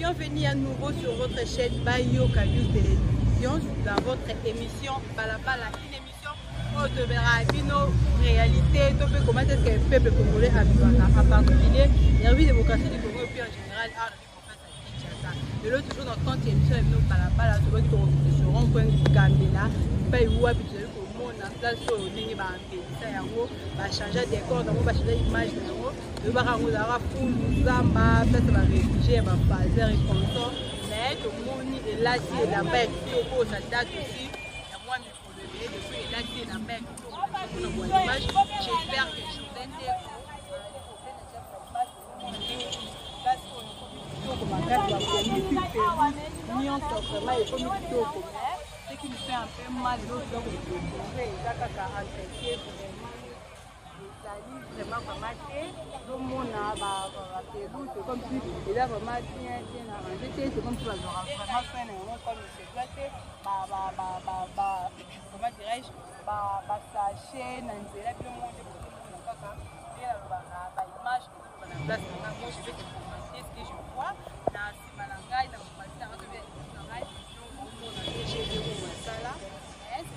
Bienvenue à nouveau sur votre chaîne Bayo Kalius Télévision dans votre émission Balabala, une émission où on verra nos réalités, comment est-ce que le peuple congolais a vécu, en particulier la vie démocratie du Congo et puis en général de l'autre jour, notre compte émission est venue Balabala, sur le rond-point Gambela, Bayo habituel au monde en place sur le ligne va changer des corps, va changer l'image de nous. Le barango d'ara pour nous amba, peut-être va réfugier, va faire et consort. Mais tout le monde est là, c'est la mer qui est au ça date aussi. Il y a moi, mais pour le lever, depuis là, c'est la mer qui est au l'image. J'espère que je vous aide. Ce qui nous fait un peu mal, l'autre donc le trouver, il y a qu'à entretien vraiment formaté, tout le monde a c'est comme si il a vraiment bien arrangé, c'est comme si on aura vraiment fait un comme il se doit, comment dirais-je, sachet, nanzela, puis on mange pour kaka, et l'image que on a place, moi je vais te commenter ce que je vois, dans ce malangai, dans le passé, dans le passé,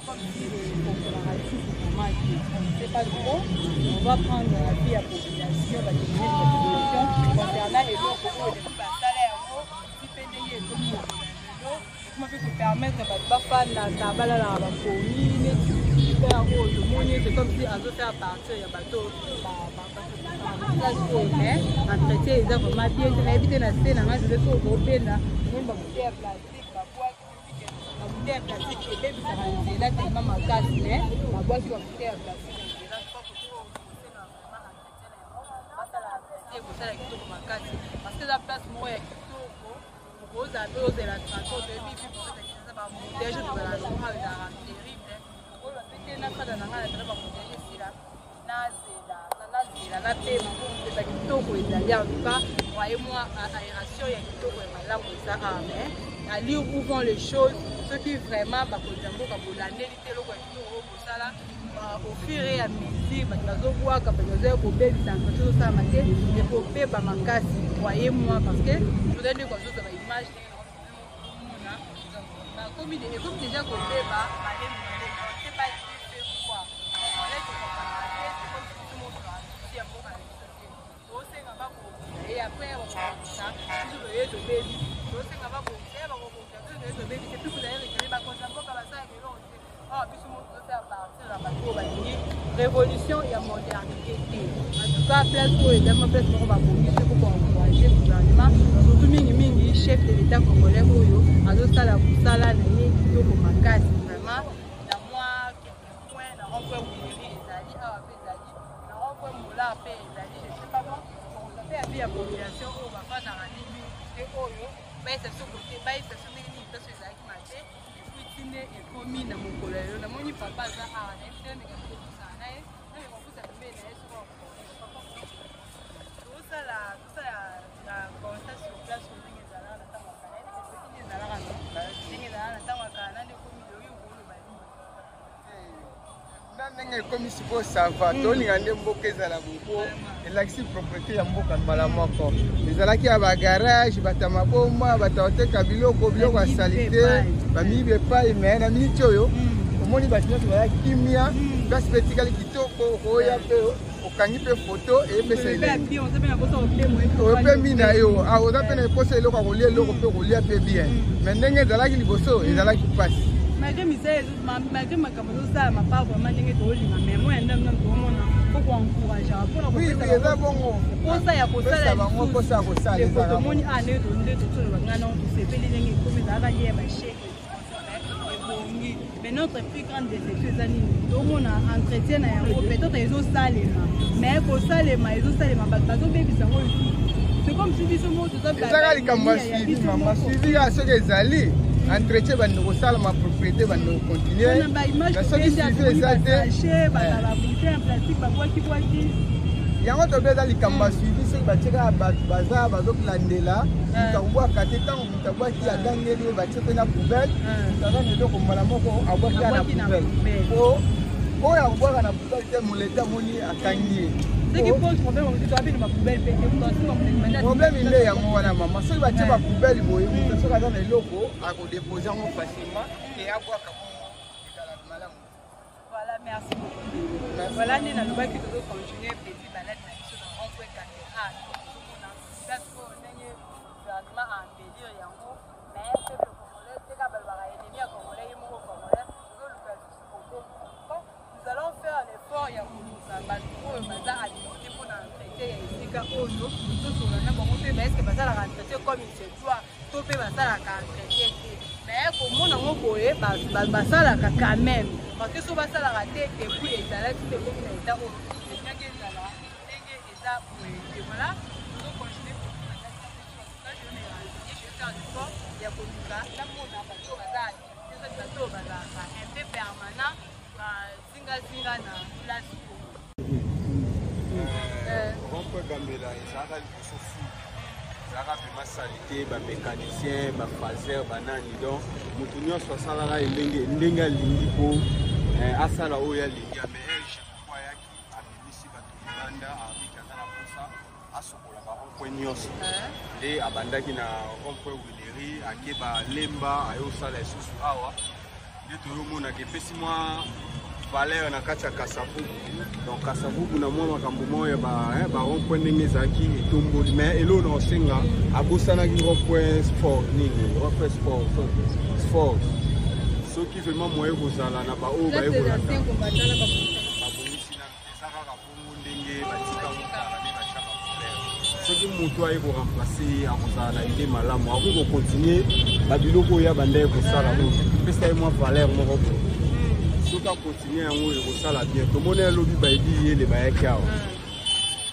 comme si c'est pas trop, on va prendre la vie à population, la population concernant les gens qui ont des salaires, qui payent comme ça. Je peux permettre de faire la table à la commune, c'est comme si on veut faire partir le bateau. Entretien, ils ont vraiment bien évité la scène, je vais faire au Bénin, même bouteille plastique. La plastique et même ça là tellement ma casse mais ma boîte sur bouteille plastique parce que la place moi est kitoko aux ados de la transport de vie puis pour ça va protéger de la noire de la terrible on va péter na kada na ngala tena ba protéger sila na tema c'est ça kitoko ezali en tout cas croyez-moi aération ya kitoko ya malamu ça mais à lire où vont les choses, ceux qui vraiment au fur et à mesure, croyez-moi, parce que je vous donne des choses de l'image. Comme déjà et après, on va ça, révolution et modernité. En tout cas, place pour également place pour encourager le gouvernement, surtout les chefs de l'État congolais, vraiment, dans moi, quelques points, dans rond-point Ouyeri, Ezali, je sais pas moi, on a fait appeler la population, on va faire dans la ligne, et Oyo, c'est ce côté, c'est ce qui est parce que ça a été et puis et commis dans mon collège, dans mon papa, ça a un effet, mais comme ça, tout ça, la constat sur place, sur les salades, comme si vous savez, les l'accès propriété à Mboka Malamoko. Les alaki à garage, Batamaboma, Bataote Kabilo, Kobio, Salité, Bami Bepa, mais la Minitoyo, au moins les bâtiments de la Kimia, Gas Petical Kitoko, Roya, au Kanipe photo et Messi. On peut minayo, à aux appels posés le rouler, le rouler bien. Mais n'est pas là qu'il bosso, et là qui passe. Malgré ma camarade, ça m'a pas vraiment dit que mais moi, un homme pour encourager. Oui, c'est bon. Pour ça, il y a pour ça, les photos, il année de tout le monde, c'est fait les comme ça, il y a ma chèque. Mais notre plus grande déception, c'est que tout le monde entretient peut-être ils ont salé, mais pour ça, ils ont salé, c'est comme si ils sont tous suivi à ce que Zali. Entretien va nous salle ma propriété va nous continuer. La solution c'est ça. Il y a un autre béda li kamba suivi c'est bateka bazar bazok landela. Tawa kateta on tawa qui a gagné les bateka na poubelle. Ça va nous donc malamoko avoir qui na poubelle. Oh ya boire na poubelle te moleta moni akangi. Ce qui pose problème, on dit que tu as ma poubelle pétée. Problème, il est à moi, maman. Si tu as ma poubelle, tu as dans les locaux, à déposer facilement et à boire. Voilà, merci beaucoup. Voilà, nous allons continuer à petit balade sur le rond-point caméra. Parce qu'on a un gouvernement en délire, mais le peuple congolais, c'est quand même l'ennemi congolais, il est mort congolais. Nous allons faire un effort, il y a pour le bazar à limiter pour l'entretien ici, car au nom, tout sur le nom, on peut mettre que le bazar à l'entretien comme il se doit, tout peut bazar à l'entretien. Mais comme on a envoyé, bazar à quand même. Parce que si on va ça la rater, et puis les salades, c'est comme l'état où les gens qui sont là, et voilà, nous allons continuer pour tout le monde. Je vais faire du sport, il y a beaucoup de cas, là, on a pas de bazar, c'est ça, bateau bazar, un peu permanent, singa na place. Rond-point Gambela, ça a été fou. Ça a fait ma salité, ma mécanicien, ma phaser, ma nani. Donc, nous tenons sur ça là, il y a l'indico, asala oya lingi, mais je crois qu'il a mis ici, Banda, avec la posa, à Sokola, rond-point Nyos. Et à Banda qui n'a rond-point Wileri, à Keba, Lemba, à Yosala et Soussou Awa. Et tout le monde a fait 6 mois. Valeur na kati ya Kasavubu. Donc Kasavubu na mwa makambo moya ba rond-point ndenge ezalaki etomboli mais elo na osenga abosanaki rond-point sport nini rond-point sport soki vraiment moye kozala na baoyo bayekolanda babongisi na eza kaka bongo ndenge batika mokala nde batiaka populaire soki moto aye koremplace akozala na ide malamu akoki kokontinue babiloko oyo abandaye kosala oyo epesa ye mwa valeur moko soki akontinue yango ekosala bien tomoni elobi bayebi les bayaki awa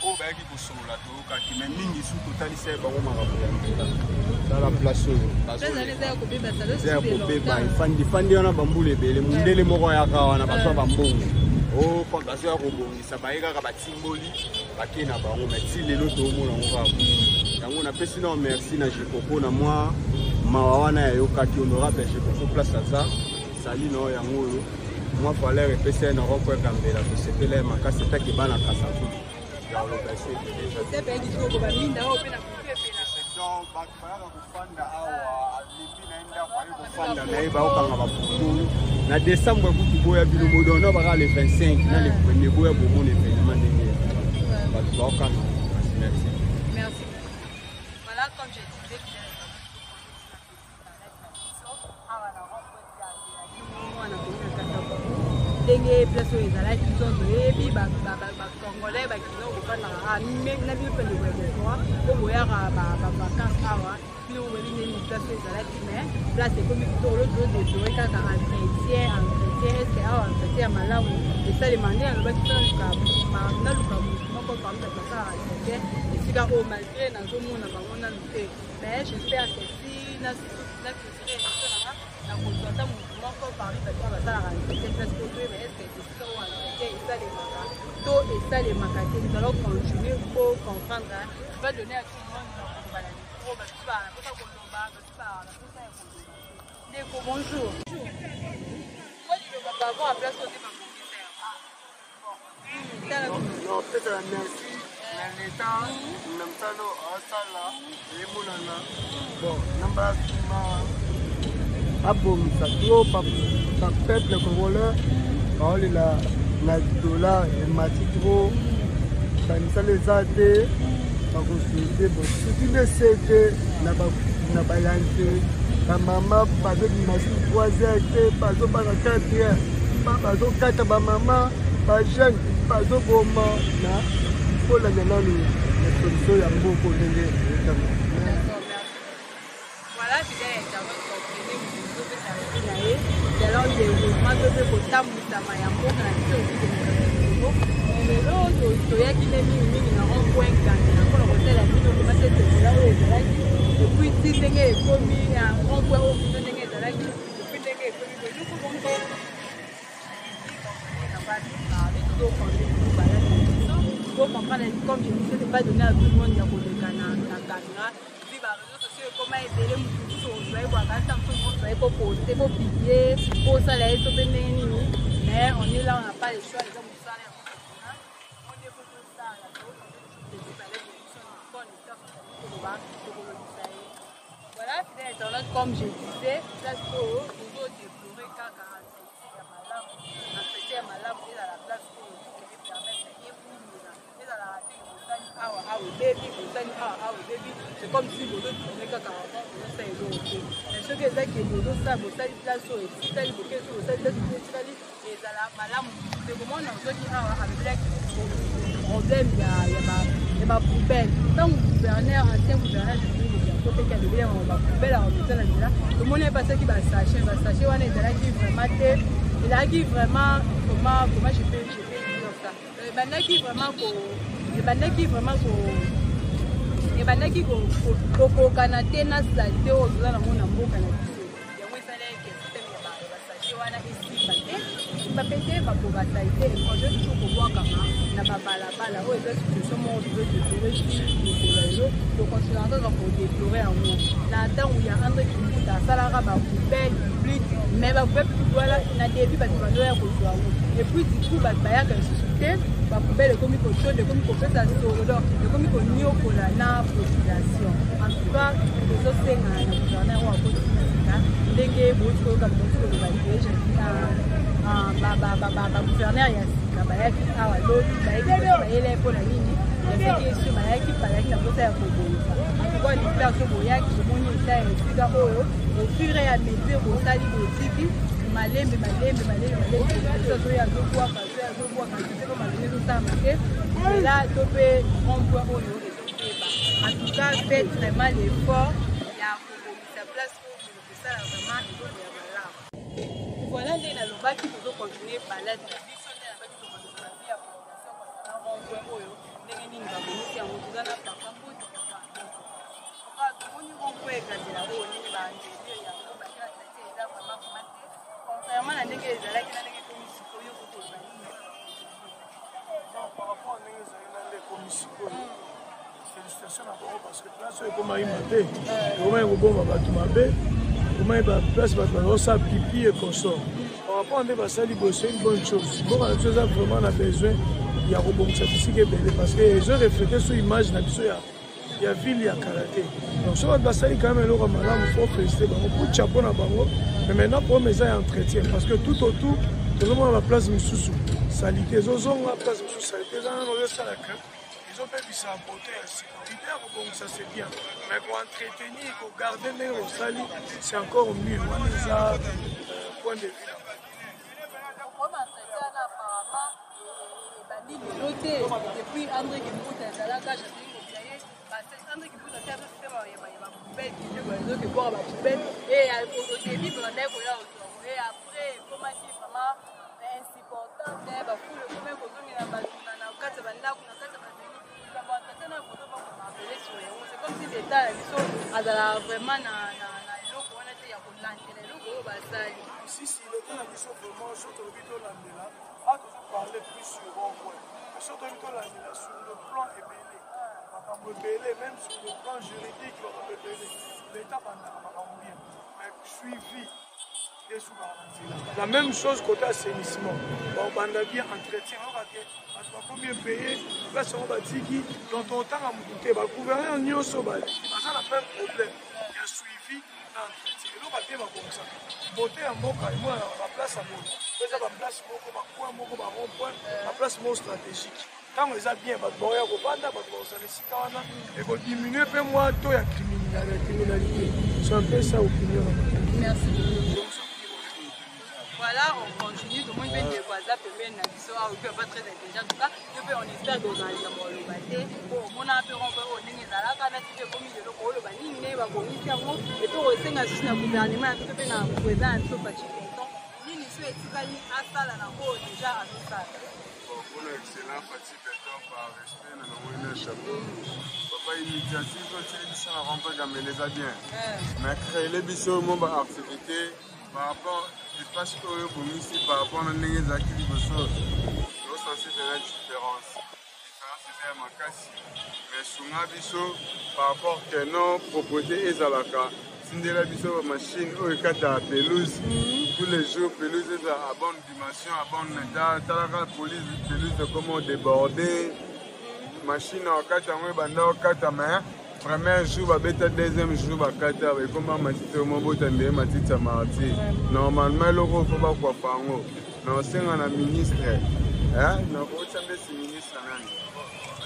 oyo bayaki kosolola toyokaki me mingi su totalisa ye bango makambo ya mbela tala place oyo eza ya kobeba efandi wana bambula ebele mundele moko ayaka wana bazwa bambongo o bazo ya kobongisa baye kaka batimboli bake na bango me ti lelo toomona ngo kaka yango napesi nao merci na jekoko na mwa mawa wana yayokaki honorable jekoko place aza sali nao yango oyo moi valeur epesa ye na rond-point Gambela tosepela ye makasi etaki bana Kasavubu ya location donc bato bayaka kofanda awa alimbi na ye ndako aye kofanda na ye baokanga baputu na décembre ekutu boya bilomo dono baka le 25 na le premier boya bomona événement ndenge bato baokanga merci. Merci. Voilà, comme je disais, ndenge place oyo ezalaki biso toyebi bacongolais bakino kokandaka na bino mpe ndeko po boyaka bavacance awa bino oyebi ndeni place oyo ezalaki mais place ekomi kitoko todéplore kaka entretien eske awa entretien ya malamu esalema nde alobaki naluka motu moko parmi basalaka entretien esika oyo malgré nazomona bango nanu te mais j'espère que si naculture émission nanga nakozwata motu moko parmi bato basalaka entretien place po toyeba eske esika oyo entretien esalemaka to esalemaka te nous allons continuer pour comprendre va donner à tout le monde bakobala micro bato baposa koloba bato baposa ya koloba ndeko bonjour avant à place côté non peut-être la merci na l'état namtano asala emonana bon namba ma abomisa to pa peuple congolais baolela na dollar emati tro banisala eza te bakosute bon soki nde se te na bayange bamama bazobimasi 3 heures te bazobana 4 heures bazokata bamama bajeune bazoboma na kolanda nanu na solution ya mboko ndenge voilà c'était intervention comprenée na ye selon développement to mpe kotambwisama ya mboka na biso lelo toyaki nde mingimingi na rond-point Gambela mpona kotala bino komasa etekola oyo ezalaki epuis ti ndenge ekomi na rond-point oyo biso ndenge ezalaki epuis ndenge ekomi koluku bongo pour comprendre, comme je disais, de ne pas donner à tout le monde de la caméra. Puis, les réseaux sociaux, comment aider les gens, pour poster, pour publier, pour ça, mais on est là, on n'a pas le choix, les gens, on est pour ça. Voilà, fidèle internaute, comme je disais, place où nous avons déploré car entretien à Malam et à la place où nous permettre et à la c'est comme si vous avez car mais ce que c'est que nous ça vous savez place où c'est tel bouquet sur le site et à la Malam c'est comment on a dit avec problème il y a ma poubelle tant gouverneur ancien gouverneur on va poubelle à le monde est passé qui va sachet on est là qui vraiment il a dit vraiment comment je peux dire ça maintenant qui vraiment ko kanate na salité au dans mon amour canadien il y a moi ça les que système ya sachet wana ici pas péter va pour la salité et projet tout pour voir comment na bala o est situation mon de déplorer donc on se rend pour déplorer en nous là temps où il y a André qui nous a salara ba poubelle public mais ba poubelle voilà na début ba tu vas pour toi et puis du coup ba ya que susciter ba poubelle comme il faut de comme il faut faire ça sur le comme il faut nier pour la population en tout cas les autres c'est na gouverneur ou à côté ndenge boto comme boto ba déjà gouverneur ya sika bayaki awa loli bayele mpona nini yaseki esu bayaki na posa ya kobonisa antuka liplaso boyaki omoni esa ya esika oyo ofure ya mesure bosali botiki malembe oyo azobwaka seko malenge ezosala te ela to mpe rond-point oyo ezobeba antuka fait vraiment l'effort ya kobomisa place oyo ekosala vraiment eloko ya malamu. Voilà les nalobaki pour continuer balade na biso nde nabaki tokonographie ya population concernant rond-point oyo ndenge nini babonisi yango toza na papa mbote papa tomoni rond-point ekandela oyo nini baangelio yango bakela site eza vraiment komate contrairement na ndenge ezalaki na ndenge ekomi sikoyo kokozwa nini par rapport à ndenge ezali na nde ekomi sikoyo félicitation na bango parce que place oyo ekomayima te ekomayi kobomba bato mabe comment va place maintenant ça pipi et consort par rapport à des basali c'est une bonne chose bon on a vraiment on a besoin il y a robot statistique et belé parce que ils ont reflété sur image na biso il y a ville il y a karaté donc ça va basali quand même le malamu faut féliciter bango pour chapeau na bango mais maintenant pour mes entretien parce que tout autour tout le monde a la place misusu salité zozonga place misusu salité za na ça la crème ils ont fait ça beauté et sécurité bon ça c'est bien mais pour entretenir pour garder les sali c'est encore mieux moi ça point de vue depuis André qui nous a la cage André qui nous a fait et au début on a et après comment c'est vraiment insupportant bah pour le premier côté na na kata banda kuna kata c'est comme si l'État a vraiment eloko wana te ya kolandela eloko oyo basali si l'État a biso vraiment soto bito landela a toujours parler plus sur rond-point soto bito landela sur le plan ebele makambo ebele même sur le plan juridique makambo ebele l'État bandaka makambo bien mais suivi la même chose côté assainissement on banda bien entretien on va bien payer place on va dire dans ton temps à monter ba gouvernement nyonso ba ça la même problème il y a suivi entretien on va bien comme ça beauté en mboka et moi la place à monde ça la place moko ba coin moko ba rond point la place moko stratégique quand on les bien ba boya ko banda ba ko ça les sikana et ko diminuer peu moi taux ya criminalité c'est un peu ça opinion. Merci. Voilà, on continue, tout le monde vient de WhatsApp, mais on peut pas très intelligent. En tout cas, on espère que vous allez avoir le bâté. On a un peu rencontré au Néné Zala, quand on a fait comme il est le rôle, on a dit, mais on va communiquer avec nous. Et pour aussi, on a juste un gouvernement, on a fait un président, un peu petit content. Nous, nous sommes à ça, là, déjà à tout ça. Pour l'excellent Fatih Béton, par respect, nous avons un chapeau. Papa, l'initiative, ça ne rend pas comme les a bien. Mais créer les bisous, mon activité, par rapport l'espace que vous ici par rapport à les activités de choses, nous censés faire une différence. La différence c'est ma casse. Mais sur ma biso par rapport que nos proposés et Zalaka, si nous avons biso machine ou la pelouse, tous les jours pelouse est à bonne dimension, à bon état, la police pelouse de comment déborder, machine en 4 mois, banda en 4 mains. premier jour, babeta deuxième jour, bakata, et comme matite au moment de matite mardi. Normalement, le rôle faut pas quoi pango. Non, c'est un ministre. Hein? Non, c'est ministre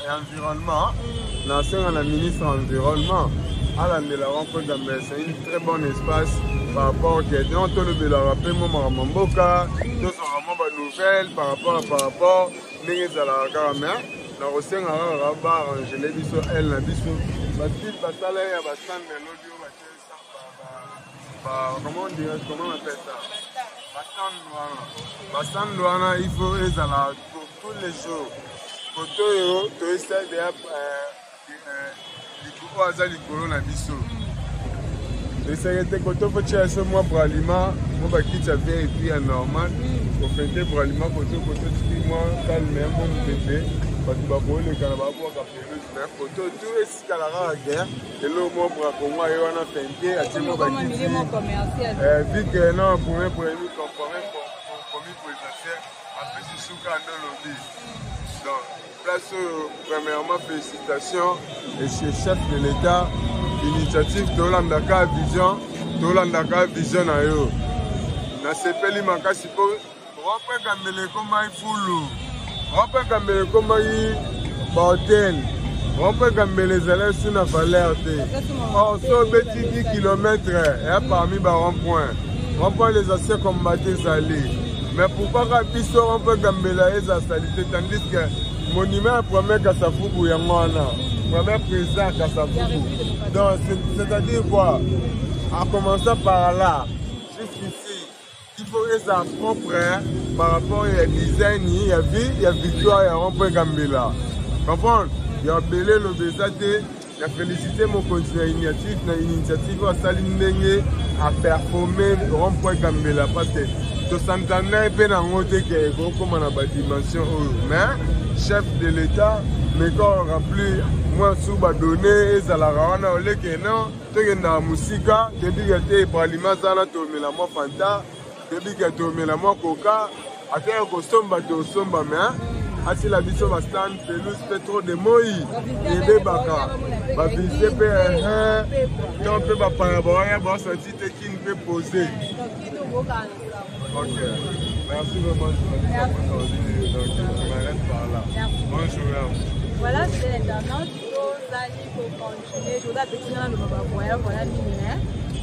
environnement. Non, c'est un ministre environnement. À la rencontre c'est un très bon espace par rapport à quelqu'un. Tout le monde a rappelé mon mamboka. Tout ça vraiment bonne nouvelle par rapport. N'est-ce pas la caméra? Non, c'est un rabat. Je l'ai dit sur elle, la biso. Parce que bataille à bastan de l'audio, comment on dirait, comment on appelle ça? Bastan douana, il faut les ala pour tous les jours. Pour tout, tu essaies de corona biso. Essayez de côté pour chercher moi pour aliment, moi bah quitte à vérifier à normal. Pour faire pour aliment côté moi calme mon bébé. Parce que bah le Canada pour capter mais photo tout est calara guerre et le mot pour moi et on a fait à moi bah vu que non pour nous compromis pour les affaires après c'est sous canal lobby. Donc place premièrement félicitations et chez chef de l'État initiative Tolandaka vision à eux. Na sepeli makasi po rope kamele koma ifulu. Rope kamele koma i hotel. Rope kamele zala suna valeur te. Oh so beti 10 km et parmi ba rond-point. Rond-point les anciens combattants salés. Mais pourquoi Rabiso rope kamele eza salité tandis que monument premier Kasafubu yangona. Premier président Kasafubu. Donc c'est-à-dire quoi? En commençant par là, jusqu'ici, il faut que ça propre par rapport au design, il y a vie, il y a victoire, il y a rond-point Gambela. Comprendre? Il y a belé le Bézate, il y a félicité mon conseiller initiative à Salim à performer rond-point Gambela parce que tout s'entendait bien en haut que comme on a la dimension. Mais, chef de l'État, mais quand on remplit, moi, sous ma donnée, et à la rana, on est que non, tu es dans la musique, depuis que tu es pour l'image, tu as la mort Fanta, depuis que tu as la mort Coca, à faire un costume, tu as un sombre, mais si la vision va stand, pelouse fait trop de moï, et des baka, va visiter, on peut pas paraboler, bon, ça dit qui ne peut poser. Ok, merci vraiment. Donc, je m'arrête par là. Bonjour. Voilà, c'est l'internaute. Pour continuer, je voudrais petit dans le voilà,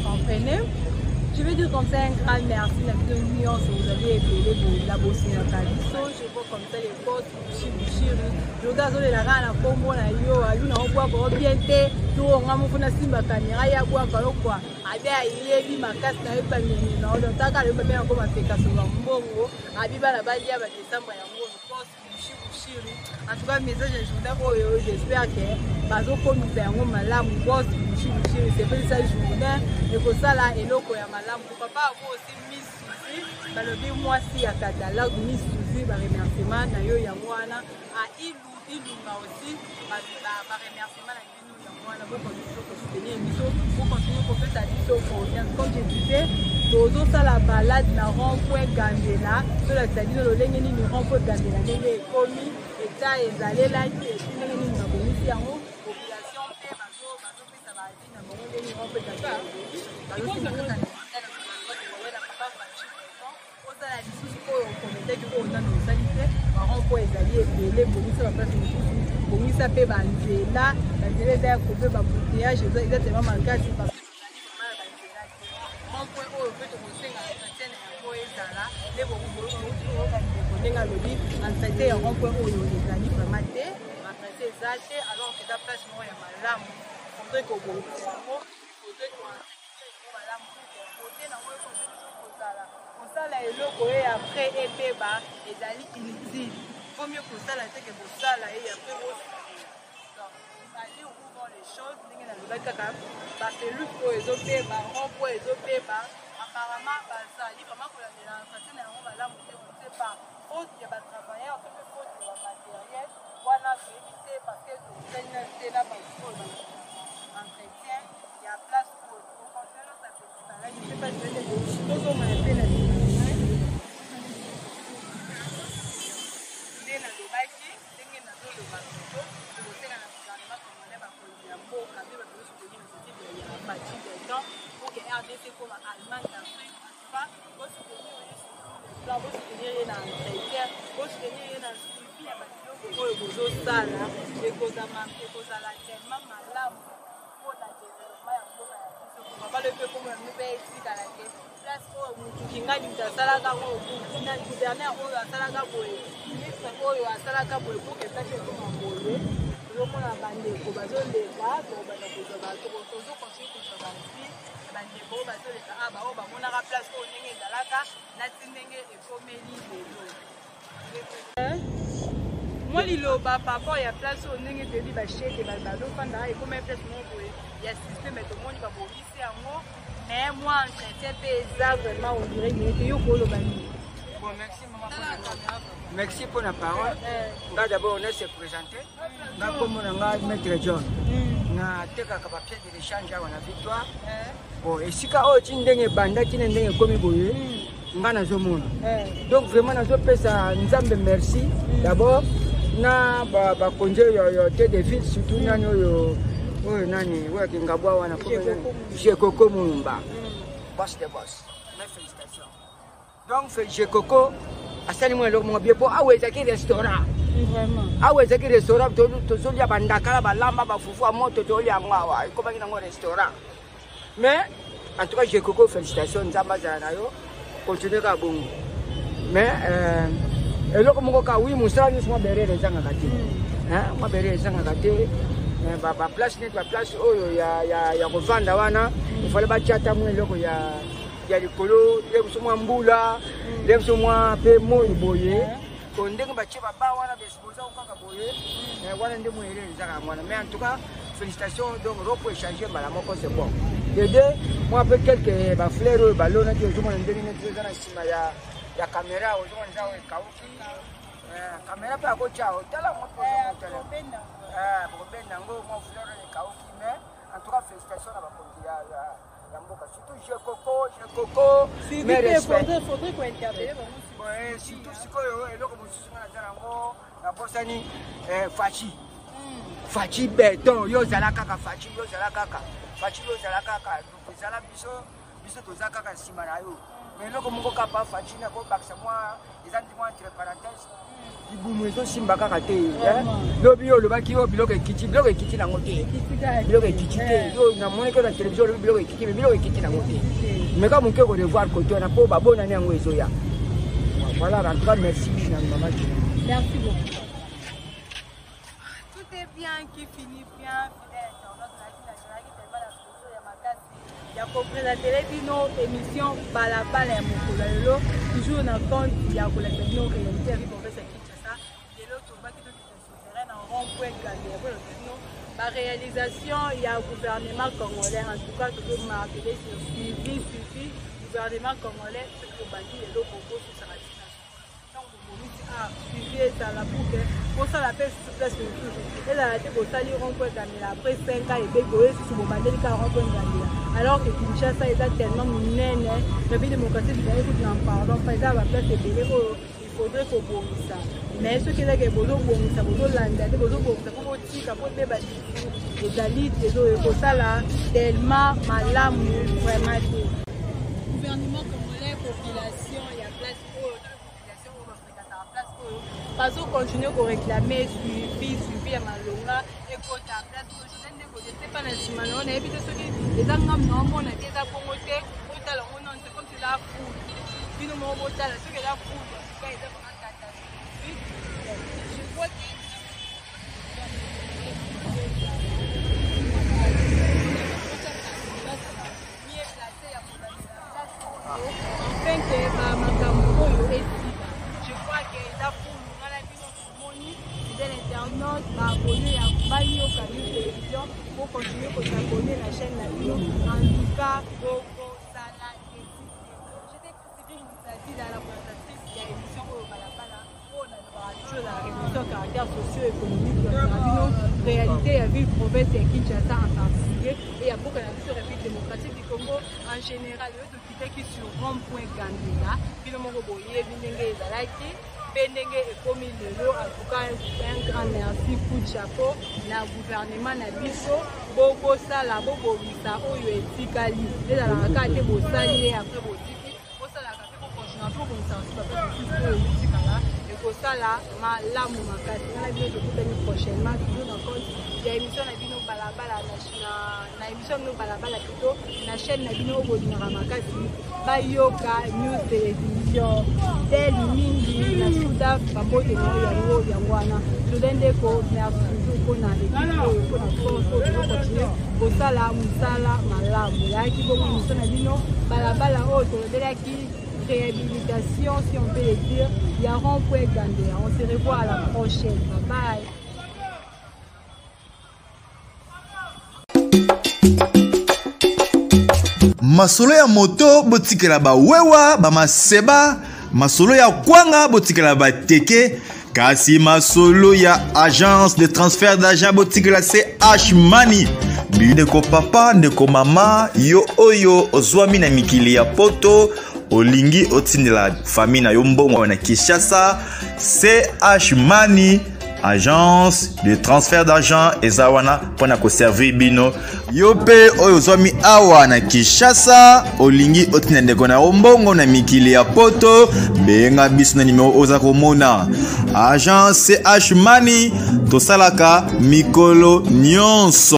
comprenez. Je veux dire comme ça un grand merci la vidéo vous avez appelé pour la Bosnie à Calisto. Je vois comme ça les potes, Bushiri. Je voudrais donner la rana à Congo, à Yo, à Luna, on voit pour bien te, tout on a mon Simba caméra, il y a quoi, quoi. Abia il ma casse n'a pas mis, non, donc t'as qu'à le faire comme un pécasse au Mbongo, Abiba la balia, va décembre, en tout cas, message je j'espère que bazo ko nous faire un malamu boss c'est pas ça journée et que ça là et loko ya malamu papa aussi Miss Suzy ba le bi moi si à catalogue Miss Suzy ba remerciement na yo ya mwana a ilu ba aussi ba remerciement na bino ya mwana pour soutenir biso pour continuer pour faire ça biso comme je disais dozo ça la balade na rond-point Gambela sur la tadi no lenge ni rond-point Gambela ndenge komi eta ezale la ndenge ni ngabonisi yango population pe bazo pesa ba dina bango ndenge rond-point Gambela bazo simbola na wala papa fachi oza la lisusu oyo komete ki oyo nano osali te ba rond-point ezali ebele bonisa ba place mosusu bonisa pe banzela eza ya kope ba bouteillage eza tellement makasi parce que entretien ya rond-point oyo ezali vraiment te entretien eza te alors eza place moko ya malamu faudrait kobongisa yango faudrait malamu kote nango kozala kosala eloko oyo après ebeba ezali inutile faut mieux kosala te ke kosala ye après aller ouvre les choses ndenge nalobaki kaka bapeluke oyo ezobeba rond-point ezobeba apparemment bazali vraiment kolandela entretien na yango malamu te on ne sait pas faute ya batravailleur mpe mpe faute ya bamatériel wana toyebi te parce que tosali te na baoyo entretien ya place ocontinue notre appétit balaki mpe pas tozomona mpe na nde nalobaki ndenge nazoloba toto tokosenga na gouvernement congolais bakonzi ya mboka mpe RDC comme Allemagne, d'Afrique, pas vous soutenir dans l'entretien, vous soutenir dans le suivi à partir de vos sala et vos amantes, vos tellement malades pour la développement et pour la pas le peu comme nous paye ici dans la place où qui gagne de Salaka ou la dernière où la Salaka boy, ministre où la Salaka boy pour que ça soit comme boy. Le monde a bandé au bateau des gars, au bateau de bateau, au bateau continue sur la vie. Bandeko bateau les gars, bah on a la place où on est dans la carte, la tinenge et comédie de l'eau. Moi lilo ba papa ya place où on est dit bah chez des balbado pendant et comme place mon boy, il y a système et tout le monde va boire ici à moi, mais moi en train de vraiment on dirait que yo ko lo bani. Bon, merci maman pour la parole. Merci pour la parole. D'abord on se présenter. Comme on a maître John. Na teka ka papier de l'échange à la victoire. Bon, et si ka o tindenge banda tinenge komi boye, ngana zomona. Donc vraiment na zo pesa nzambe merci. D'abord na ba konje yo te de ville surtout nani yo nani wa kingabwa wana ko je koko mumba. Boss de boss. Mes félicitations. Donc je koko asali mo lo mo bien pour aweza ki restaurant. Vraiment. Aweza ki restaurant to zolia bandakala balamba bafufu moto to lia ngwawa iko bangi na restaurant. Mais en tout cas je koko félicitations nzamba za nayo continuer ka bongo. Mais eloko moko ka wi musala nyuso berere zanga kati. Hein, mo berere zanga kati. Ba place net ba place oyo ya kovanda wana il fallait ba chata mo eloko ya likolo lebuso mwa mbula lebuso mwa pe mo iboye ko ndenge ba cheba ba wana bespoza ukaka boye wana ndemo elele zaka mwana. Mais en tout cas félicitations donc repo échanger bala moko c'est bon. De deux moi peu quelques ba fleurs ba lona ki ozoma ndenge net zana sima ya caméra ozoma nzawe kauki caméra pa ko chao tala mo tala bobenda ngo mo fleur le kauki. Mais en tout cas félicitations à ba konti ya surtout je coco mais respect faudrait qu'on intervienne ouais surtout sikoyo eloko mosusu na zango na bosani fachi beton yo zala kaka fachi yo zala kaka zala biso to zaka kaka sima na yo mais eloko moko kapa fachi na ko baksa moi ezanti moi entre parenthèses ibumu ezo simba kaka te lobi yo lobaki yo biloko ekiti nango te biloko ekiti te yo na moni ko na télévision lobi biloko ekiti nango te mais quand mon cœur revoir côté on a pas babona ni yango ezoya. Voilà, en tout cas merci maman. Merci beaucoup. Tout est bien qui finit bien, fidèle internaute la nationale qui fait pas la photo ya makasi. Ya ko présenter bino émission balabala ya mokolo lelo toujours na compte ya ko la bino réalité avec professeur Kinshasa. De l'autre baki to se na rond-point Gambia pour bino la réalisation il y a un gouvernement congolais en tout cas tout marqué sur suivi gouvernement congolais ce que bandi les locaux pour ça la donc suivi ça la pour ça la paix sur place et là pour ça les rond-point Gambia après 5 ans et bégoé sur le bandeli ka rond-point Gambia alors que Kinshasa est tellement minene la vie démocratique du pays n'en parlons pas ça va place de il faudrait qu'on bosse ça mais ce qui est que bozo bomisa bozo landa te bozo bomisa pour tika pour te bâtir les alites les autres ça là tellement malamu vraiment gouvernement congolais population il y a place pour population au respecter place pour parce qu'on continue à réclamer suivi à malonga et quota place pour je ne sais pas na simano on a évité ce qui les angam non on a déjà promoté au talon on c'est comme si la foule puis nous mon talon ce que la foule pas été je crois que enfin que makambo oyo esika je crois que eza fulu ngana bino tomoni eza l'internaute baabone ya bayoka bino télévision pour continuer kosabone la chaîne na bino en tout cas bokozala j'étais Christine Moussadi la présentatrice ya émission oyo balabala oyo na toujours la révolution caractère socio-économique bino réalité ya ville province ya Kinshasa en particulier et ya beaucoup la République démocratique du Congo en général qui sur rond-point Gambia, puis le mot boye, ndenge ezalaki, pendenge ekomi lelo en tout cas un grand merci coup de chapeau na gouvernement na biso bokosala bobobisa oyo etikali ezalaka kaka te bosali ye après botiki bosalaka mpe bokontinua mpe bobongisa basuka mpe oyo etikala ekosala malamu makasi ngana bino tokutani prochainement toujours na compte ya émission na bino balabala na émission bino balabala plutôt na chaîne na bino oyo bolingaka makasi bayoka news télévision tel mingi na sudaf babote na oyo yango wana todendeko merci toujours mpona l'équipe oyo mpona force oyo tozokontinue kosala mosala malamu yaki bongo émission na bino balabala oyo tolobelaki réhabilitation si on peut le dire il y a rond-point Gandéa. On se revoit à la prochaine. Bye bye. Masolo ya moto botikela ba wewa ba maseba, masolo ya kwanga botikela ba teke, kasi masolo ya agence de transfert d'argent botikela c'est H-Money. Ndeko papa, ndeko mama, yo oyo ozwami na mikili ya poto, olingi otindela famille na yo mbongo na Kinshasa, c'est H-Money. Agence de transfert d'argent ezawana pona ko servir bino yope oyo zomi awa na Kinshasa olingi otina ndeko na ombongo na mikili ya poto benga biso na numéro oza komona agence H-Money tosalaka mikolo nyonso.